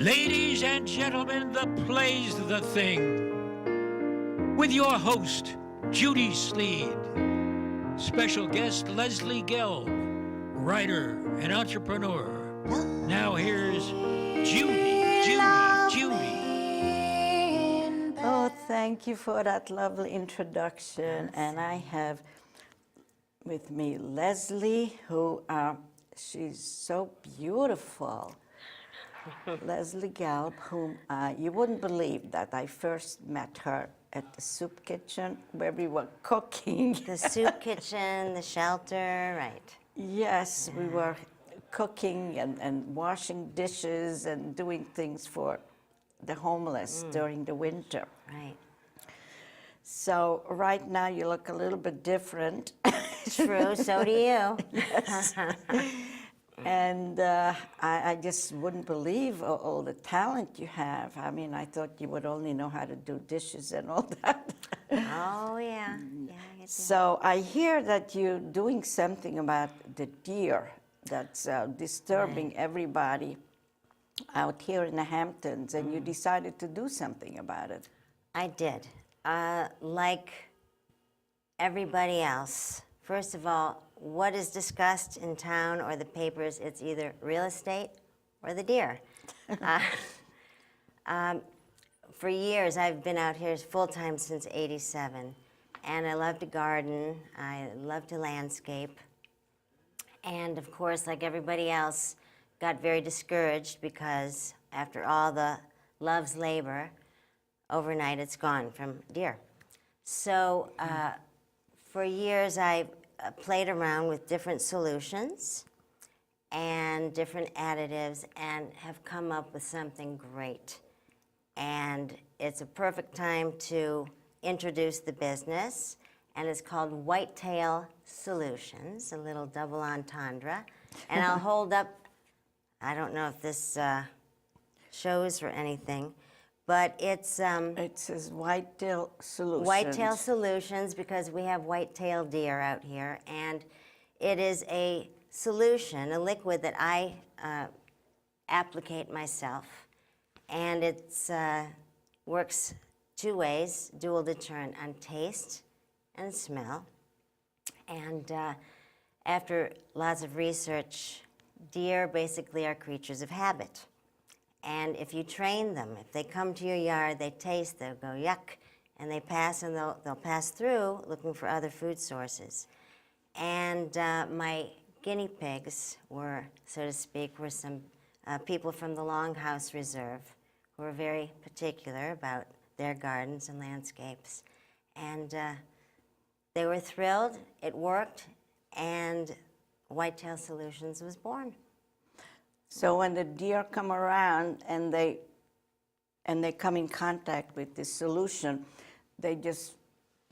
Ladies and gentlemen, the play's the thing. With your host, Judy Sleed. Special guest, Leslie Gelb, writer and entrepreneur. Now here's Judy. Oh, thank you for that lovely introduction. Yes. And I have with me Leslie, who she's so beautiful. Leslie Gelb, whom you wouldn't believe that I first met her at the soup kitchen where we were cooking. The soup kitchen, the shelter, right. Yes, we were cooking and washing dishes and doing things for the homeless during the winter. Right. So right now you look a little bit different. True, so do you. Yes. And I just wouldn't believe all the talent you have. I mean, I thought you would only know how to do dishes and all that. Oh, yeah. Yeah, I get you. So I hear that you're doing something about the deer that's disturbing everybody out here in the Hamptons, and you decided to do something about it. I did. Like everybody else, first of all, what is discussed in town or the papers, it's either real estate or the deer. For years, I've been out here full-time since '87, and I love to garden, I love to landscape, and of course, like everybody else, got very discouraged because after all the love's labor, overnight it's gone from deer. So for years, I played around with different solutions and different additives and have come up with something great. And it's a perfect time to introduce the business, and it's called Whitetail Solutions, a little double entendre. And I'll hold up, I don't know if this shows or anything, but it's It says Whitetail Solutions. Whitetail Solutions, because we have white-tailed deer out here, and it is a solution, a liquid that I applicate myself, and it works two ways, dual deterrent on taste and smell. And after lots of research, deer basically are creatures of habit. And if you train them, if they come to your yard, they taste, they'll go yuck, and they pass, and they'll pass through looking for other food sources. And my guinea pigs were, so to speak, were some people from the Longhouse Reserve who were very particular about their gardens and landscapes. And they were thrilled, it worked, and Whitetail Solutions was born. So when the deer come around and they come in contact with this solution, they just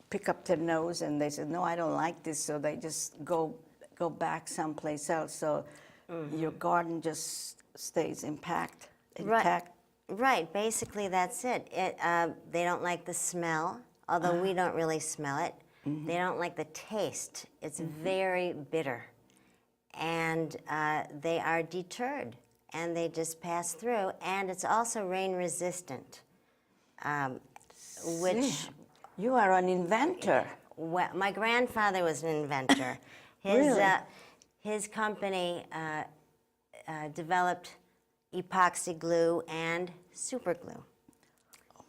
pick up their nose and they say, no, I don't like this, so they just go back someplace else. So your garden just stays intact. Right, basically that's it. They don't like the smell, although we don't really smell it. They don't like the taste. It's very bitter. And they are deterred, and they just pass through. And it's also rain resistant, which... You are an inventor. Well, my grandfather was an inventor. Really? His company developed epoxy glue and super glue.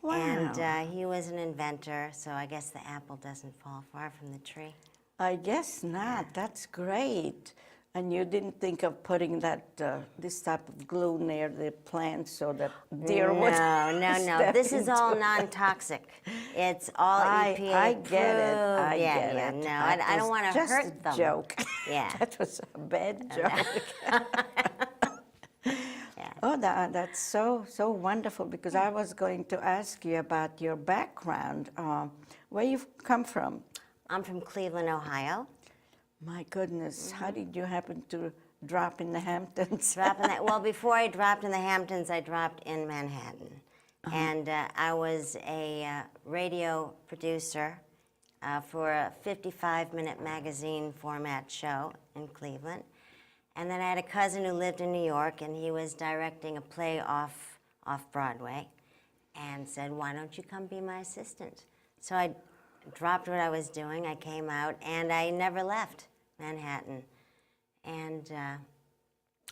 Wow. And he was an inventor, so I guess the apple doesn't fall far from the tree. I guess not. That's great. And you didn't think of putting that this type of glue near the plant so that deer would... No. This is all non-toxic. It's all EPA I get it. I get it. No, I don't want to hurt them. Just a joke. Yeah. That was a bad joke. Yeah. Oh, that's so wonderful, because I was going to ask you about your background. Where you come from? I'm from Cleveland, Ohio. My goodness, how did you happen to drop in the Hamptons? Well, before I dropped in the Hamptons, I dropped in Manhattan. And I was a radio producer for a 55-minute magazine format show in Cleveland. And then I had a cousin who lived in New York, and he was directing a play off off Broadway and said, why don't you come be my assistant? So I dropped what I was doing, I came out, and I never left Manhattan. And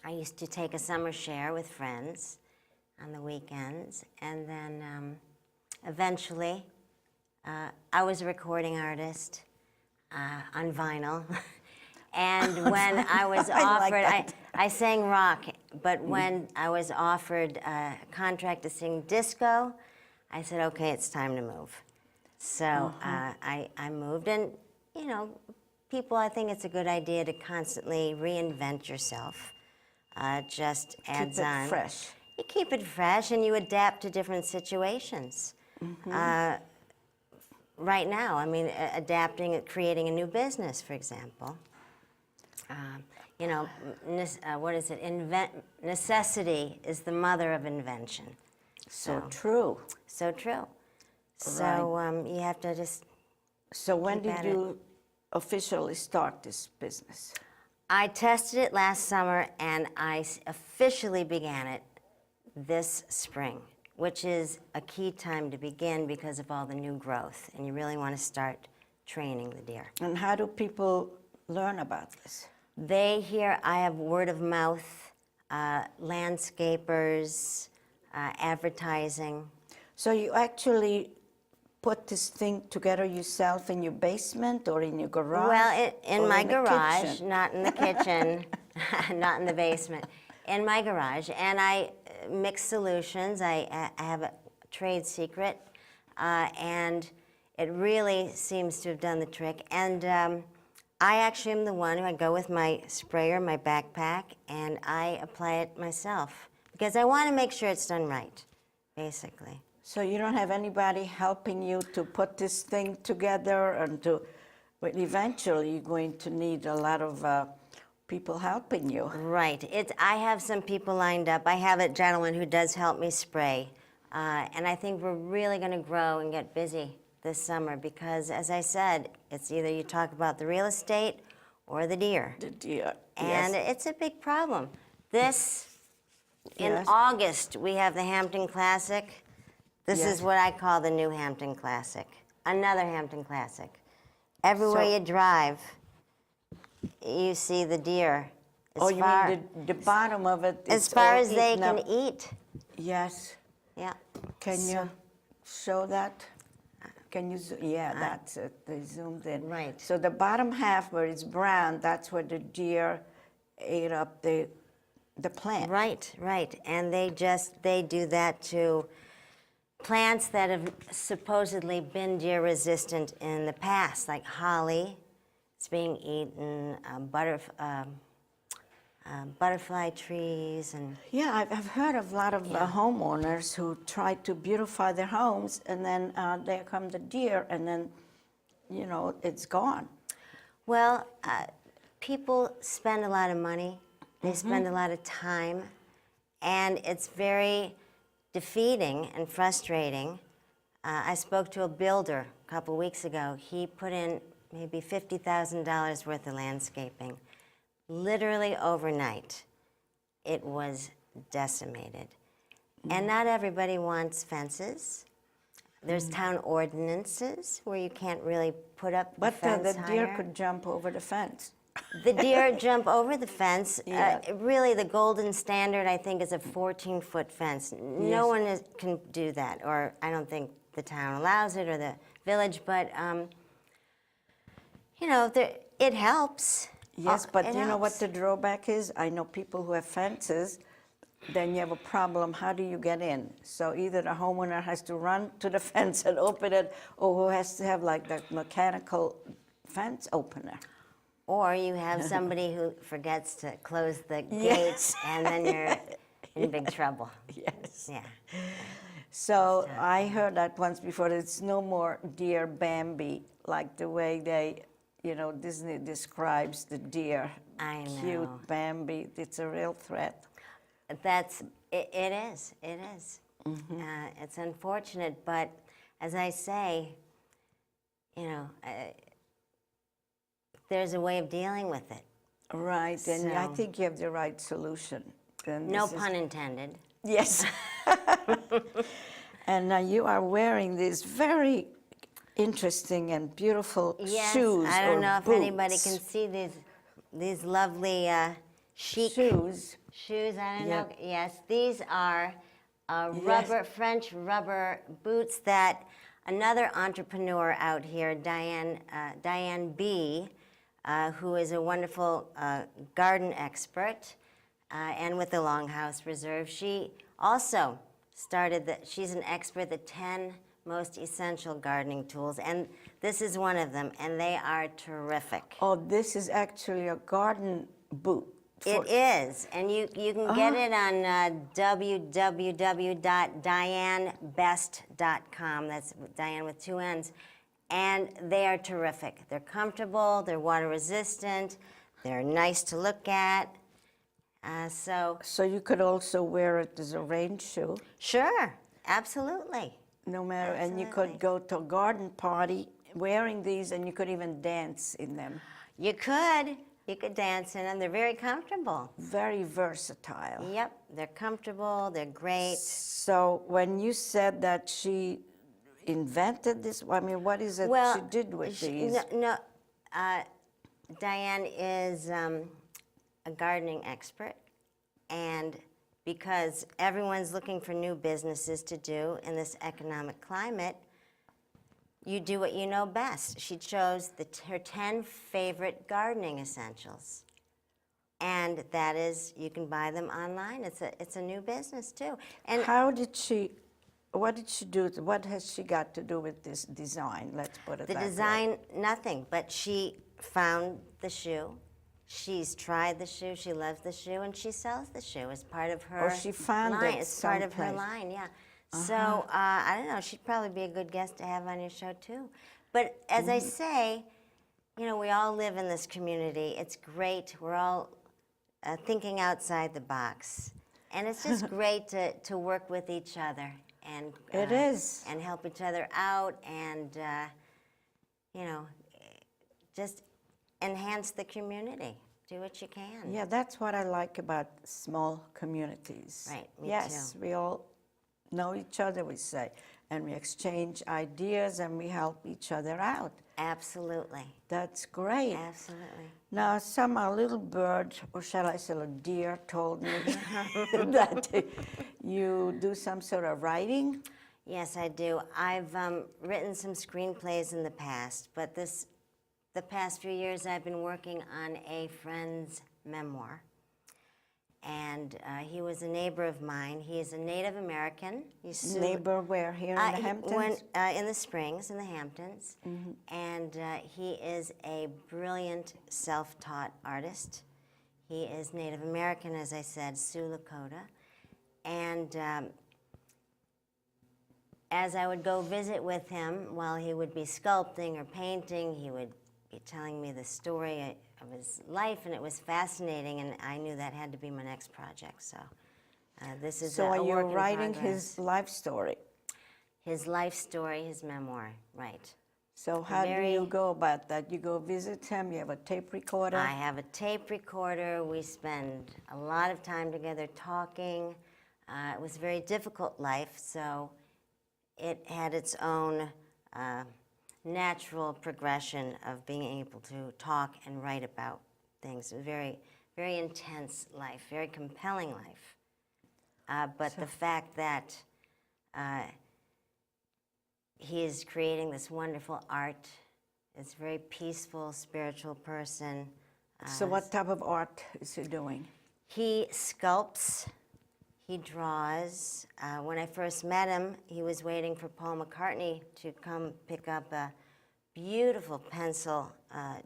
I used to take a summer share with friends on the weekends, and then eventually I was a recording artist on vinyl. And when I was offered, I sang rock, but when I was offered a contract to sing disco, I said, okay, it's time to move. So I moved, and you know, people, I think it's a good idea to constantly reinvent yourself. Just adds on. Keep it fresh. You keep it fresh, and you adapt to different situations. Right now, I mean, adapting, creating a new business, for example. You know, what is it? Necessity is the mother of invention. So true. So true. So you have to just. So when keep did at you officially start this business? I tested it last summer, and I officially began it this spring, which is a key time to begin because of all the new growth, and you really want to start training the deer. And how do people learn about this? They hear, I have word of mouth, landscapers, advertising. So you actually put this thing together yourself in your basement or in your garage? Well, in or my in the garage, kitchen? not in the kitchen, not in the basement, in my garage. And I mix solutions. I have a trade secret, and it really seems to have done the trick. And I actually am the one who I go with my sprayer, my backpack, and I apply it myself because I want to make sure it's done right, basically. So you don't have anybody helping you to put this thing together and to, but eventually you're going to need a lot of people helping you. Right. I have some people lined up. I have a gentleman who does help me spray, and I think we're really going to grow and get busy this summer because, as I said, it's either you talk about the real estate or the deer. The deer, And yes. it's a big problem. In Yes. August, we have the Hampton Classic. This Yes. is what I call the new Hampton Classic, another Hampton Classic. Everywhere So- you drive, you see the deer. Oh, you mean the bottom of it? As it's far all as they eaten can up. eat. Yes. Yeah. Can you show that? Can you, yeah, that's it, they zoomed in. Right. So the bottom half where it's brown, that's where the deer ate up the plant. Right, right. And they do that to plants that have supposedly been deer resistant in the past, like holly. It's being eaten, butterfly trees, and Yeah, I've heard of a lot of homeowners who try to beautify their homes, and then there come the deer, and then, you know, it's gone. well, people spend a lot of money. They spend a lot of time, and it's very defeating and frustrating. I spoke to a builder a couple weeks ago. He put in maybe $50,000 worth of landscaping. Literally overnight, it was decimated. And not everybody wants fences. There's town ordinances where you can't really put up the But fence the deer higher. could jump over the fence. The deer jump over the fence. Yeah. Really, the golden standard, I think, is a 14-foot fence. No one can do that, or I don't think the town allows it or the village, but, you know, it helps. Yes, but It you know what helps. the drawback is? I know people who have fences, then you have a problem, how do you get in? So either the homeowner has to run to the fence and open it, or who has to have like that mechanical fence opener. Or you have somebody who forgets to close the Yes. gates, and then you're in big trouble. Yes. Yeah. So I heard that once before, it's no more deer Bambi, like the way they, you know, Disney describes the deer. I know. Cute Bambi, it's a real threat. It is. It is. It's unfortunate, but as I say, you know, there's a way of dealing with it. Right, and I So- think you have the right solution. And No this is- pun intended. Yes. And you are wearing these very interesting and beautiful Yes, shoes I don't or know if boots. anybody can see these lovely chic Shoes. shoes. I don't Yeah. know. Yes, these are Yes. French rubber boots that another entrepreneur out here, Diane B., who is a wonderful garden expert, and with the Longhouse Reserve, she also started she's an expert, the 10 most essential gardening tools, and this is one of them, and they are terrific. Oh, this is actually a garden boot. It is, and you can get it on www.dianebest.com. That's Diane with 2 N's. And they are terrific. They're comfortable, they're water resistant, they're nice to look at. So you could also wear it as a rain shoe, sure, absolutely. no matter, and you Absolutely. could go to a garden party wearing these, and you could even dance in them. You could dance in them. They're very comfortable. Very versatile. Yep, they're comfortable, they're great. So when you said that she invented this, I mean, what is it she did with these? Diane is a gardening expert, and because everyone's looking for new businesses to do in this economic climate, you do what you know best. She chose her 10 favorite gardening essentials. And that is, you can buy them online. It's a new business too. And what did she do? What has she got to do with this design? Let's put it the that way. design, nothing, but she found the shoe. She's tried the shoe, she loves the shoe, and she sells the shoe as part of her she found line. it It's part of her someplace. line, yeah. So, I don't know, she'd probably be a good guest to have on your show too. But as I say, you know, we all live in this community. It's great. We're all thinking outside the box. And it's just great to work with each other. And It is. And help each other out and, you know, just enhance the community. Do what you can. Yeah, that's what I like about small communities. Right, me yes, too. we all know each other, we say, and we exchange ideas and we help each other out. Absolutely. That's great. Absolutely. Now, a little bird, or shall I say a deer, told me that you do some sort of writing. Yes, I do. I've written some screenplays in the past, but the past few years I've been working on a friend's memoir. And he was a neighbor of mine. He is a Native American. Neighbor where? Here in the Hamptons? In the Springs, in the Hamptons. And he is a brilliant self-taught artist. He is Native American, as I said, Sioux Lakota. And as I would go visit with him while he would be sculpting or painting, he would be telling me the story of his life, and it was fascinating, and I knew that had to be my next project. So this is So a are you work in writing progress. his life story? His life story, his memoir, right. So how do you go about that? You go visit him, you have a tape recorder? I have a tape recorder. We spend a lot of time together talking. It was a very difficult life, so it had its own natural progression of being able to talk and write about things. A very, very intense life, very compelling life. But the fact that he is creating this wonderful art, is a very peaceful, spiritual person. So what type of art is he doing? He sculpts, he draws. When I first met him, he was waiting for Paul McCartney to come pick up a beautiful pencil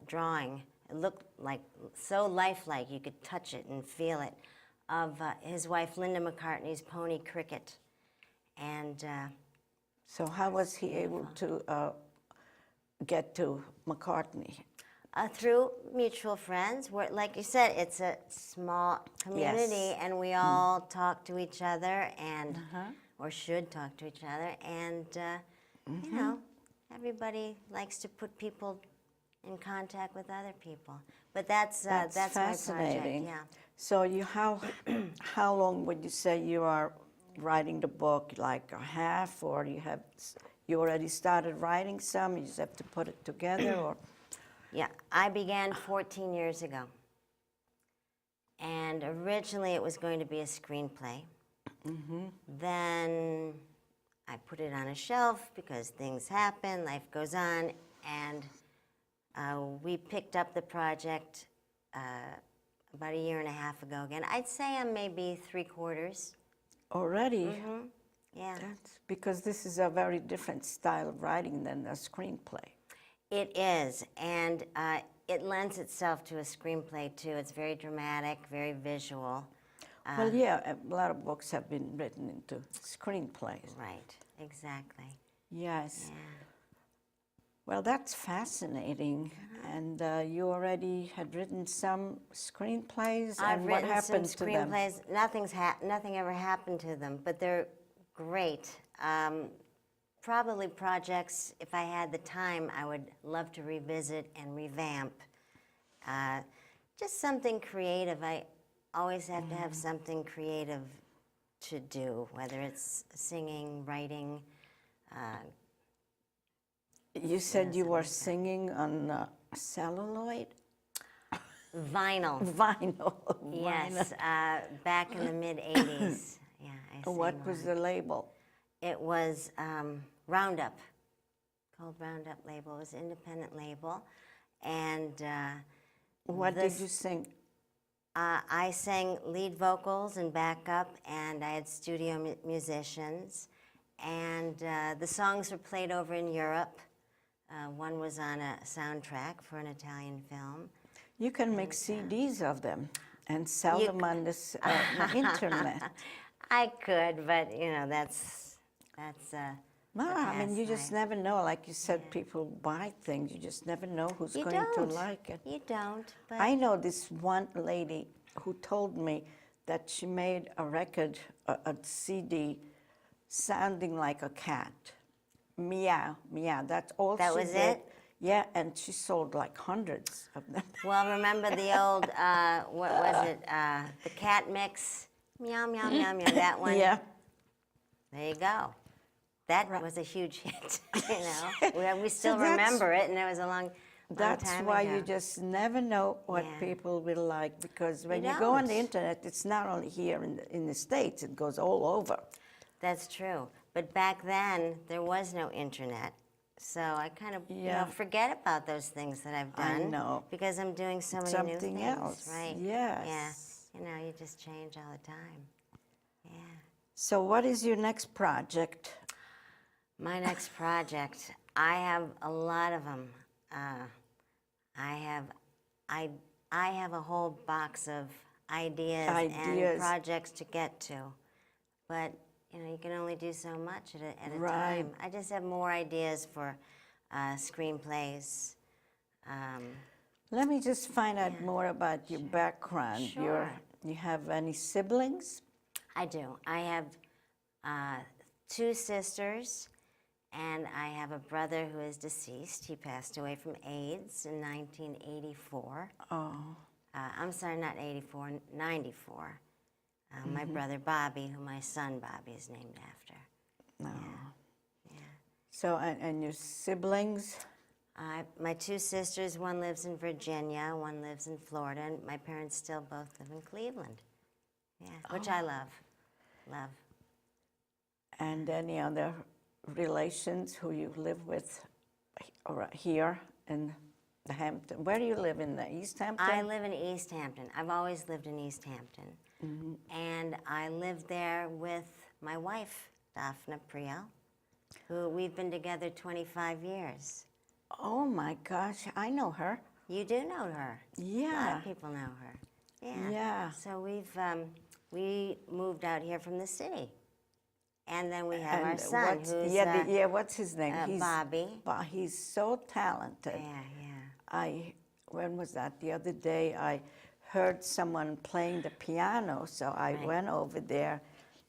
drawing. It looked like so lifelike, you could touch it and feel it, of his wife Linda McCartney's pony Cricket. And So how was he able to get to McCartney? through mutual friends. Like you said, it's a small community, Yes. and we all talk to each other, and or should talk to each other. And you know, everybody likes to put people in contact with other people. But that's my project. fascinating. Yeah. So how long would you say you are writing the book, like a half, or you already started writing some, you just have to put it together, or? Yeah, I began 14 years ago. And originally it was going to be a screenplay. Then I put it on a shelf because things happen, life goes on, and we picked up the project about a year and a half ago again. I'd say I'm maybe 3/4. Already? Yeah. That's because this is a very different style of writing than a screenplay. It is, and it lends itself to a screenplay too. It's very dramatic, very visual. Well, yeah, a lot of books have been written into screenplays. Right, exactly. Yes. Yeah. Well, that's fascinating. And you already had written some screenplays, I've and what written happened some to them? screenplays. Nothing ever happened to them, but they're great. Probably projects, if I had the time, I would love to revisit and revamp. Just something creative. I always have to have something creative to do, whether it's singing, writing. You said you were singing on celluloid? Vinyl. Vinyl. Yes, back in the mid-'80s. Yeah, I sang What was on. the label? It was Roundup, called Roundup label. It was an independent label. And What did you sing? I sang lead vocals and backup, and I had studio musicians. And the songs were played over in Europe. One was on a soundtrack for an Italian film. You can make CDs of them and sell them on this internet. I could, but you know, that's No, the I mean, you past just life. never know. Like you said, people buy things. You just never know who's You going don't. to like it. You don't. But I know this one lady who told me that she made a record, a CD, sounding like a cat. Meow, meow. That's all That she was did. it? Yeah, and she sold like hundreds of them. well, remember the old what was it? The cat mix. Meow meow meow meow. That one. Yeah. There you go. That was a huge hit. You know, we still that's- remember it, and it was a long That's time why ago. you just never know what Yeah. people will like, because when You you go on the don't. internet, it's not only here in the States, it goes all over. That's true. But back then, there was no internet. So I kind of Yeah. forget about those things that I've I done. know. Because I'm doing so many new Something things. else, Right. yes. Yeah. You know, you just change all the time. Yeah. So what is your next project? My next project, I have a lot of them. I have a whole box of ideas and projects to get to, but you know you can only do so much at a Right. time. I just have more ideas for screenplays. Let me just find out more about your background. Sure. You have any siblings? I do. I have 2 sisters, and I have a brother who is deceased. He passed away from AIDS in 1984. Oh, I'm sorry, not 84, 94. My brother Bobby, who my son Bobby is named after. no. Yeah. So, and your siblings? My 2 sisters, one lives in Virginia, one lives in Florida, and my parents still both live in Cleveland. Yeah, which I love. Love. And any other relations who you live with here in the Hampton? Where do you live, in the East Hampton? I live in East Hampton. I've always lived in East Hampton. And I live there with my wife, Daphne Priel, who we've been together 25 years. Oh my gosh, I know her. You do know her. A lot Yeah. of people know her. Yeah. Yeah. So we moved out here from the city. And then we have our son, who's what's his name? Bobby. He's so talented. Yeah. When was that? The other day I heard someone playing the piano, so I went over there,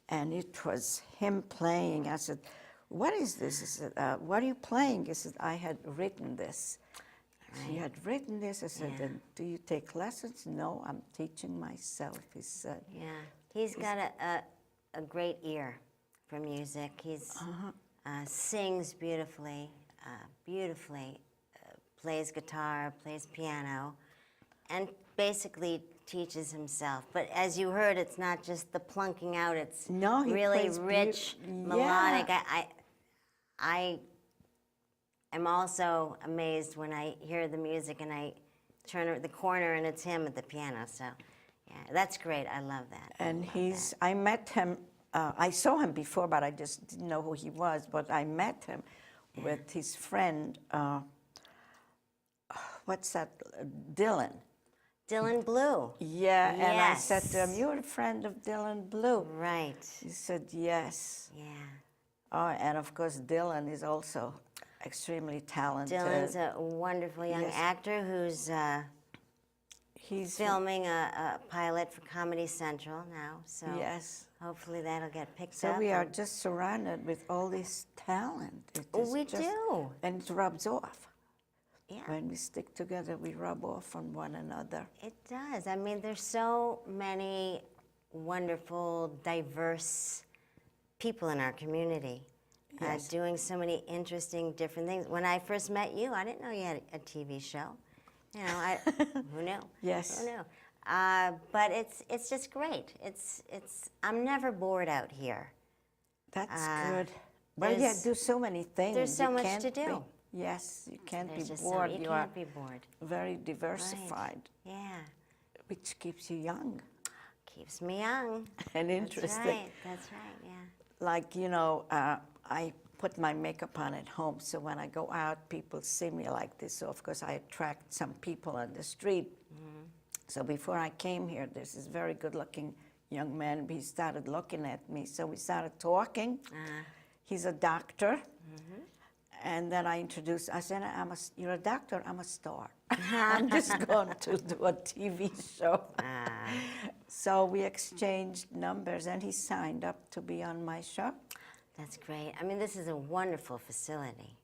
and it was him playing. I said, "What is this?" He said, "What are you playing?" He said, "I had written this." He had written this. I said, "Then do you take lessons?" "No, I'm teaching myself," he said. Yeah. He's got a great ear for music. He's sings beautifully, plays guitar, plays piano, and basically teaches himself. But as you heard, it's not just the plunking out. It's No, he really plays rich, melodic. I am also amazed when I hear the music and I turn the corner and it's him at the piano. So, yeah, that's great. I love that. And I met him, I saw him before, but I just didn't know who he was. But I met him with his friend, what's that, Dylan. Dylan Blue. Yeah, and I said to him, Yes. "You're a friend of Dylan Blue." Right. He said, "Yes." Yeah. Oh, and of course, Dylan is also extremely talented. Dylan's a wonderful young Yes. actor who's He's filming a pilot for Comedy Central now. So yes. hopefully that'll get picked So up. we are and- just surrounded with all this talent. It is We just- do. and it rubs off. Yeah. When we stick together, we rub off on one another. It does. I mean, there's so many wonderful, diverse people in our community Yes. doing so many interesting, different things. When I first met you, I didn't know you had a TV show. You know, who knew? Yes. Who knew? But it's just great. I'm never bored out here. That's good. Well, yeah, there's- do so many things. there's so You much can't to do. be- yes, you can't There's be just bored. you are can't be bored. very Right. diversified, Yeah. which keeps you young Keeps me young. and That's interesting. right. That's right. Yeah. Like, I put my makeup on at home, so when I go out, people see me like this. So, of course, I attract some people on the street. So before I came here, there's this very good-looking young man. He started looking at me, so we started talking. He's a doctor. And then I said, "You're a doctor, I'm a star. I'm just going to do a TV show." So we exchanged numbers, and he signed up to be on my show. That's great. I mean, this is a wonderful facility.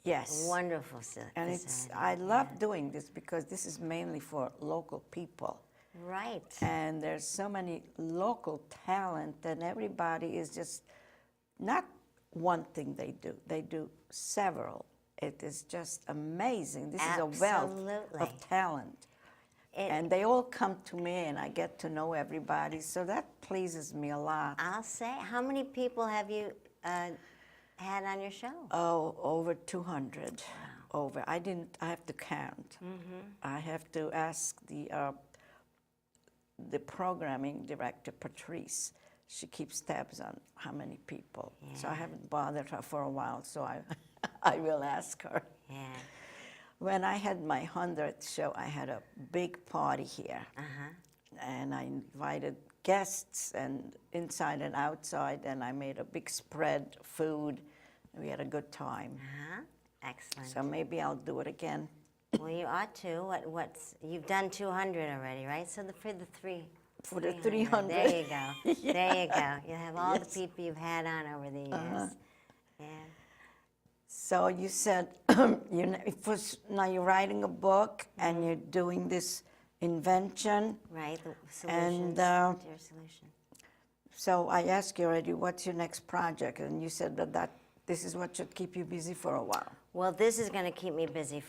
Yes. Wonderful And facility. I love doing this because this is mainly for local people. Right. And there's so many local talent, and everybody is just not one thing they do several. It is just amazing. This is a wealth Absolutely. of talent. And they all come to me, and I get to know everybody, so that pleases me a lot. I'll say, how many people have you had on your show? Oh, over 200. Over. I have to count. I have to ask the programming director, Patrice. She keeps tabs on how many people. So I haven't bothered her for a while, so I will ask her. Yeah. When I had my 100th show, I had a big party here. And I invited guests, and inside and outside, and I made a big spread, food. We had a good time. Excellent. So maybe I'll do it again. Well, you ought to. You've done 200 already, right? So for the 300. There you go. Yeah. There you go. You have all Yes. the people you've had on over the years. Yeah. So you said now you're writing a book and you're doing this invention. Right. The And, solutions. Dear solution. So I asked you already, what's your next project? And you said that this is what should keep you busy for a while. Well, this is going to keep me busy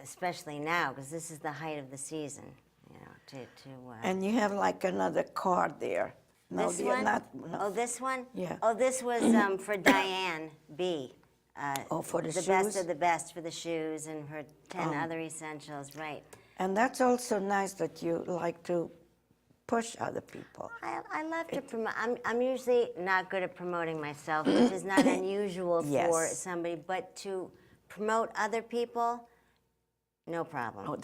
especially now, because this is the height of the season. You know, And you have like another card there. No, this you're one? not. Oh, this one? Yeah. Oh, this was for Diane B. Oh, for the best shoes? of the best for the shoes and her 10 other essentials, right. And that's also nice that you like to push other people. I love to promote. I'm usually not good at promoting myself, which is not unusual for Yes. somebody, but to promote other people, no problem. Oh,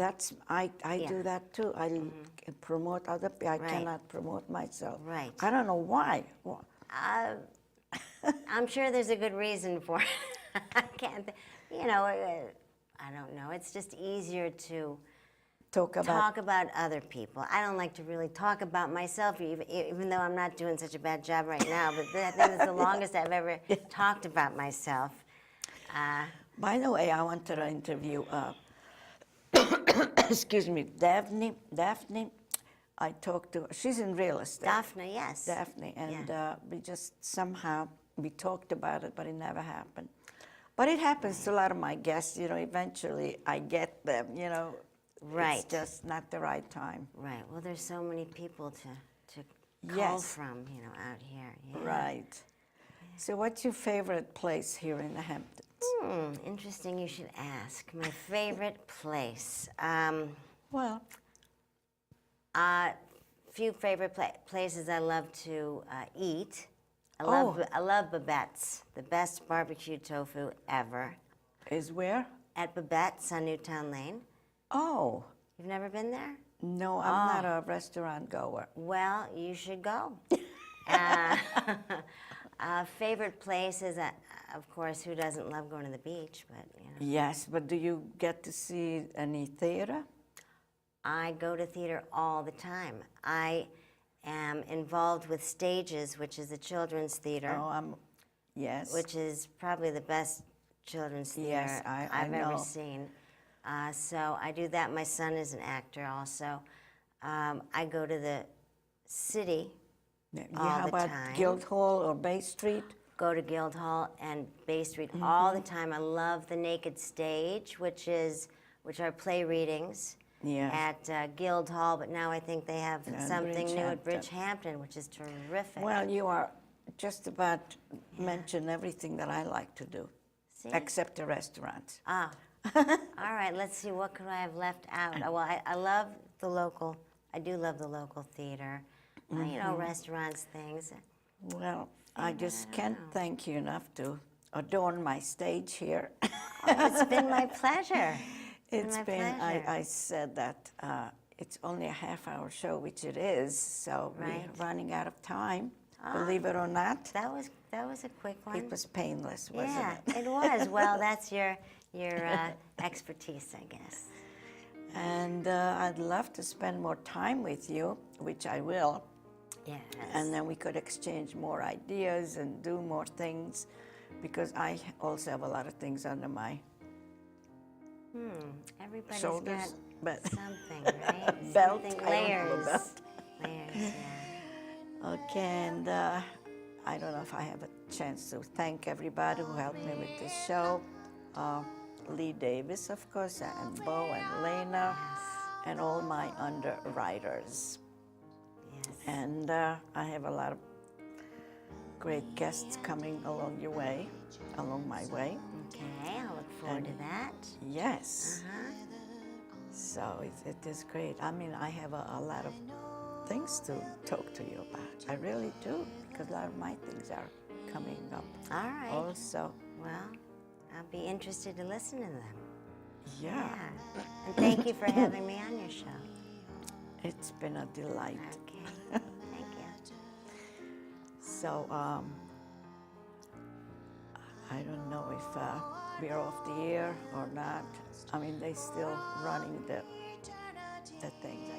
I Yeah. do that too. I can promote other people. I Right. cannot promote myself. Right. I don't know why. I'm sure there's a good reason for it. I can't, I don't know. It's just easier to Talk talk about other people. I don't like to really talk about myself, even though I'm not doing such a bad job right now, but that is the longest I've ever talked about myself. By the way, I wanted to interview, excuse me, Daphne I talked to, she's in real estate. Daphne, yes. Daphne, and Yeah. we just somehow, we talked about it, but it never happened. But it happens to a lot of my guests, you know, eventually I get them, you know. Right. It's just not the right time. Right. Well, there's so many people to call Yes. from, you know, out here. Yeah. Right. So what's your favorite place here in the Hamptons? Interesting you should ask. My favorite place. Well, Few favorite places I love to eat. I love Babette's, the best barbecued tofu ever. is where? At Babette's on Newtown Lane. Oh, You've never been there? no, I'm not a restaurant goer. Well, you should go. Favorite places, of course, who doesn't love going to the beach, but, you know. Yes, but do you get to see any theater? I go to theater all the time. I am involved with Stages, which is a children's theater, Oh, yes. which is probably the best children's theater Yes, I I've ever know. seen. So I do that. My son is an actor also. I go to the city Yeah, all how the about time. Guildhall or Bay Street? Go to Guildhall and Bay Street Mm-hmm. all the time. I love the Naked Stage, which are play readings Yes. at Guildhall, but now I think they have Yeah, something new at Bridgehampton. Bridgehampton, which is terrific. Well, you are just about mention everything that I like to do, See? except the restaurants. Ah, all right. Let's see. What could I have left out? Well, I love the local. I do love the local theater. You Mm-hmm. know, restaurants, things. Well, I just can't thank you enough to adorn my stage here. It's been my pleasure. It's my been, pleasure. I said that it's only a half-hour show, which it is, so Right. we're running out of time. Believe it or not, That was a quick one. it was painless, wasn't Yeah, it? it was. Well, that's your expertise, I guess. And I'd love to spend more time with you, which I will, Yes. and then we could exchange more ideas and do more things, because I also have a lot of things under my Everybody's shoulders, but got something, right? Belt, Something, I don't have a layers. belt. Layers, yeah. okay, and I don't know if I have a chance to thank everybody who helped me with this show. Lee Davis, of course, and Bo and Lena, and all my underwriters. Yes. And I have a lot of great guests coming along my way. Okay, I'll look forward to that. Yes. Uh-huh. So it is great. I mean, I have a lot of things to talk to you about. I really do, because a lot of my things are coming up All right. also. Well, I'll be interested to listen to them. Yeah, And thank you for having me on your show. it's been a delight. Okay. Thank you. So I don't know if we're off the air or not. I mean, they're still running the things.